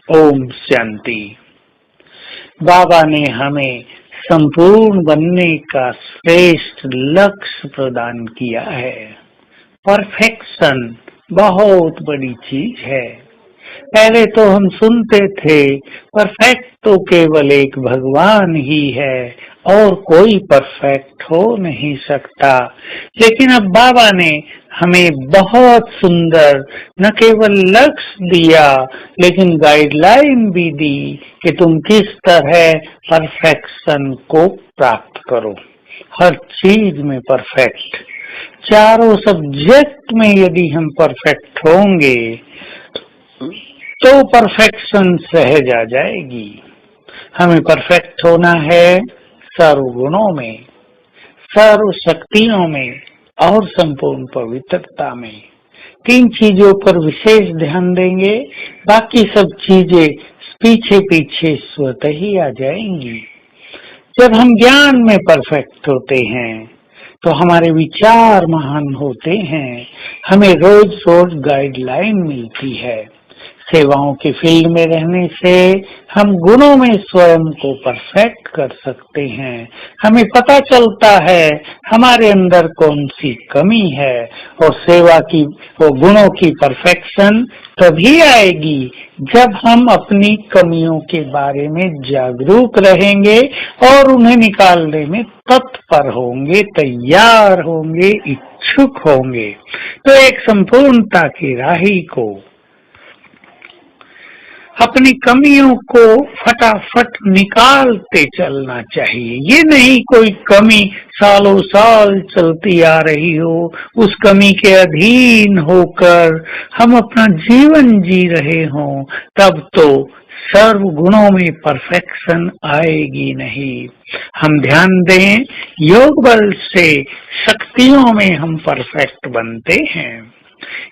ओम शांति। बाबा ने हमें संपूर्ण बनने का श्रेष्ठ लक्ष्य प्रदान किया है। परफेक्शन बहुत बड़ी चीज है। पहले तो हम सुनते थे परफेक्ट तो केवल एक भगवान ही है और कोई परफेक्ट हो नहीं सकता। लेकिन अब बाबा ने हमें बहुत सुंदर न केवल लक्ष्य दिया लेकिन गाइडलाइन भी दी कि तुम किस तरह परफेक्शन को प्राप्त करो। हर चीज में परफेक्ट, चारों सब्जेक्ट में यदि हम परफेक्ट होंगे तो परफेक्शन सहज आ जाएगी। हमें परफेक्ट होना है सर्व गुणों में, सर्व शक्तियों में और संपूर्ण पवित्रता में। तीन चीजों पर विशेष ध्यान देंगे, बाकी सब चीजें पीछे पीछे स्वतः ही आ जाएंगी। जब हम ज्ञान में परफेक्ट होते हैं तो हमारे विचार महान होते हैं। हमें रोज रोज गाइडलाइन मिलती है। सेवाओं की फील्ड में रहने से हम गुणों में स्वयं को परफेक्ट कर सकते हैं। हमें पता चलता है हमारे अंदर कौन सी कमी है और सेवा की वो गुणों की परफेक्शन तभी आएगी जब हम अपनी कमियों के बारे में जागरूक रहेंगे और उन्हें निकालने में तत्पर होंगे, तैयार होंगे, इच्छुक होंगे। तो एक संपूर्णता की राही को अपनी कमियों को फटाफट निकालते चलना चाहिए। ये नहीं कोई कमी सालों साल चलती आ रही हो, उस कमी के अधीन होकर हम अपना जीवन जी रहे हों, तब तो सर्व गुणों में परफेक्शन आएगी नहीं। हम ध्यान दें, योग बल से शक्तियों में हम परफेक्ट बनते हैं।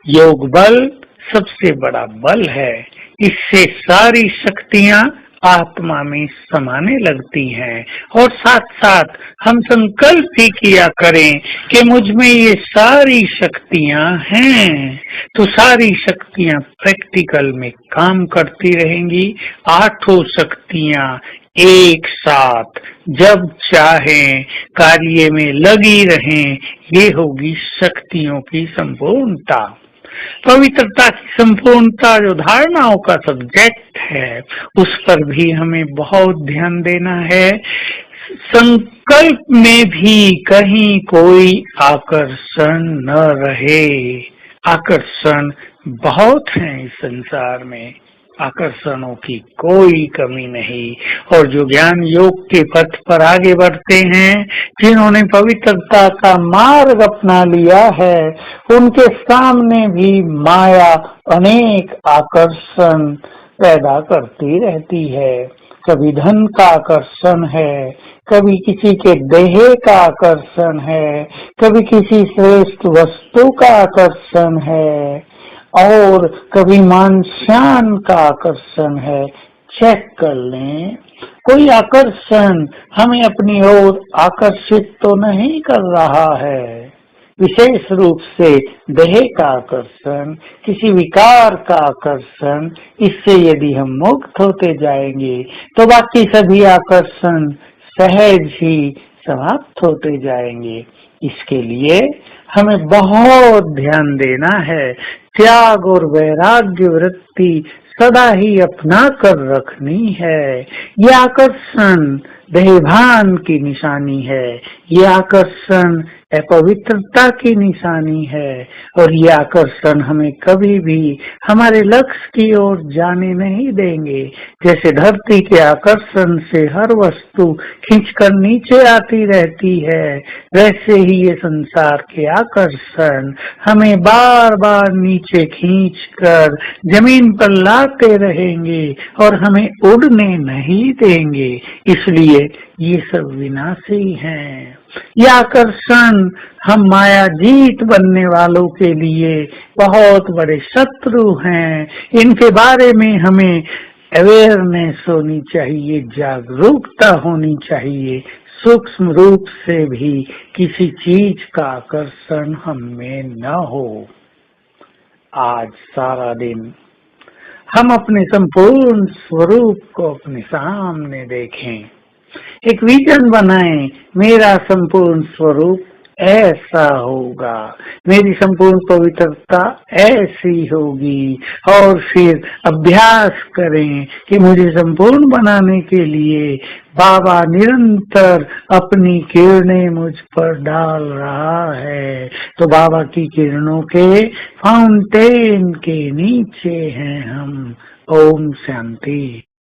योग बल सबसे बड़ा बल है। इससे सारी शक्तियां आत्मा में समाने लगती हैं और साथ साथ हम संकल्प भी किया करें कि मुझ में ये सारी शक्तियां हैं, तो सारी शक्तियां प्रैक्टिकल में काम करती रहेंगी। आठों शक्तियां एक साथ जब चाहें कार्य में लगी रहें, ये होगी शक्तियों की संपूर्णता। पवित्रता की संपूर्णता जो धारणाओं का सब्जेक्ट है, उस पर भी हमें बहुत ध्यान देना है। संकल्प में भी कहीं कोई आकर्षण न रहे। आकर्षण बहुत है इस संसार में, आकर्षणों की कोई कमी नहीं। और जो ज्ञान योग के पथ पर आगे बढ़ते हैं, जिन्होंने पवित्रता का मार्ग अपना लिया है, उनके सामने भी माया अनेक आकर्षण पैदा करती रहती है। कभी धन का आकर्षण है, कभी किसी के देह का आकर्षण है, कभी किसी श्रेष्ठ वस्तु का आकर्षण है और कभी मान शान का आकर्षण है। चेक कर लें, कोई आकर्षण हमें अपनी ओर आकर्षित तो नहीं कर रहा है। विशेष रूप से देह का आकर्षण, किसी विकार का आकर्षण, इससे यदि हम मुक्त होते जाएंगे तो बाकी सभी आकर्षण सहज ही समाप्त होते जाएंगे। इसके लिए हमें बहुत ध्यान देना है। त्याग और वैराग्य वृत्ति सदा ही अपना कर रखनी है। ये आकर्षण देहभान की निशानी है, ये आकर्षण अपवित्रता की निशानी है और ये आकर्षण हमें कभी भी हमारे लक्ष्य की ओर जाने नहीं देंगे। जैसे धरती के आकर्षण से हर वस्तु खींचकर नीचे आती रहती है, वैसे ही ये संसार के आकर्षण हमें बार बार नीचे खींचकर जमीन पर लाते रहेंगे और हमें उड़ने नहीं देंगे। इसलिए ये सब विनाशी हैं। ये आकर्षण हम माया जीत बनने वालों के लिए बहुत बड़े शत्रु हैं। इनके बारे में हमें अवेयरनेस होनी चाहिए, जागरूकता होनी चाहिए। सूक्ष्म रूप से भी किसी चीज का आकर्षण हम में न हो। आज सारा दिन हम अपने संपूर्ण स्वरूप को अपने सामने देखें, एक विजन बनाएं, मेरा संपूर्ण स्वरूप ऐसा होगा, मेरी संपूर्ण पवित्रता ऐसी होगी, और फिर अभ्यास करें कि मुझे संपूर्ण बनाने के लिए बाबा निरंतर अपनी किरणें मुझ पर डाल रहा है। तो बाबा की किरणों के फाउंटेन के नीचे हैं हम। ओम शांति।